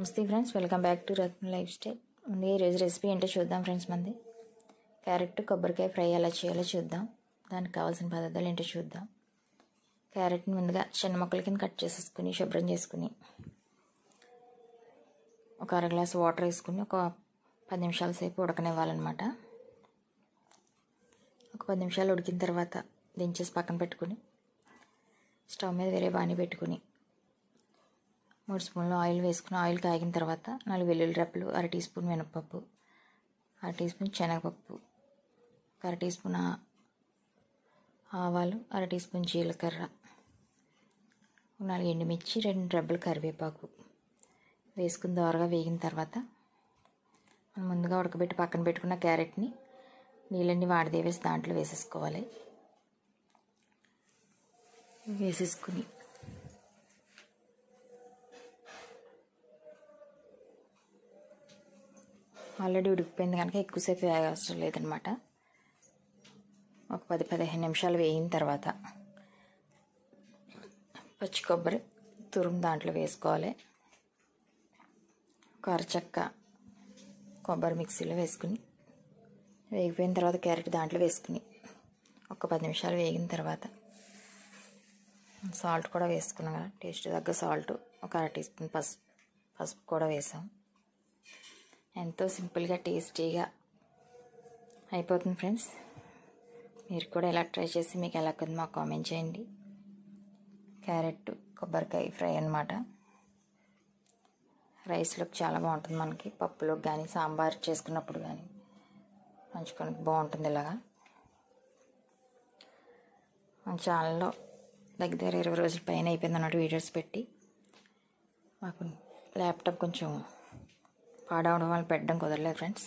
నమస్తే friends, welcome back to Ratna life style. ముందుగా ఈరోజు రెసిపీ ఏంటో చూద్దాం ఫ్రెండ్స్. మంది క్యారెట్ కొబ్బరికాయ ఫ్రై ఎలా చేయాలో చూద్దాం. దానికి కావాల్సిన పదార్థాలు ఏంటో చూద్దాం. క్యారెట్ని ముందుగా చిన్న ముక్కల కింద కట్ చేసేసుకుని శుభ్రం చేసుకుని ఒక అర గ్లాస్ వాటర్ వేసుకుని ఒక 10 నిమిషాల సేపు ఉడకనివ్వాలన్నమాట. ఒక 10 నిమిషాలు ఉడికిన తర్వాత దించేసి పక్కన పెట్టుకుని స్టవ్ మీద వేరే బాణీ పెట్టుకుని 3 స్పూన్లు ఆయిల్ వేసుకుని ఆయిల్ కాగిన తర్వాత 4 వెల్లుల్లి రెప్పలు, అర టీ స్పూన్ మినపప్పు, అర టీ స్పూన్ శనగపప్పు, అర టీ స్పూన్ ఆవాలు, అర టీ స్పూన్ జీలకర్ర, 4 ఎండుమిర్చి, 2 రెబ్బలు కరివేపాకు వేసుకుని దోరగా వేగిన తర్వాత మనం ముందుగా ఉడకబెట్టి పక్కన పెట్టుకున్న క్యారెట్ని నీళ్ళన్నీ వాడిదేవేసి దాంట్లో వేసేసుకోవాలి. వేసేసుకుని ఆల్రెడీ ఉడికిపోయింది కనుక ఎక్కువసేపు వేగ అవసరం లేదనమాట. ఒక 10-15 నిమిషాలు వేగిన తర్వాత పచ్చి కొబ్బరి తురుము దాంట్లో వేసుకోవాలి. ఒక అరచక్క కొబ్బరి మిక్సీలో వేసుకుని వేగిపోయిన తర్వాత క్యారెట్ దాంట్లో వేసుకుని ఒక 10 నిమిషాలు వేగిన తర్వాత సాల్ట్ కూడా వేసుకున్నాం కదా, టేస్ట్ తగ్గ సాల్ట్, ఒక అర టీ స్పూన్ పసుపు కూడా వేసాం. ఎంతో సింపుల్గా టేస్టీగా అయిపోతుంది ఫ్రెండ్స్. మీరు కూడా ఎలా ట్రై చేసి మీకు ఎలా కొంది మాకు కామెంట్ చేయండి. క్యారెట్ కొబ్బరికాయ ఫ్రై అన్నమాట. రైస్లోకి చాలా బాగుంటుంది, మనకి పప్పులోకి కానీ సాంబార్ చేసుకున్నప్పుడు కానీ మంచుకోవడానికి బాగుంటుంది. ఇలాగా మన ఛానల్లో దగ్గర 20 రోజుల పైన అయిపోయింది అన్నట్టు వీడియోస్ పెట్టి. మాకు ల్యాప్టాప్ కొంచెం పాడవడం వల్ల పెట్టడం కుదరలేదు ఫ్రెండ్స్.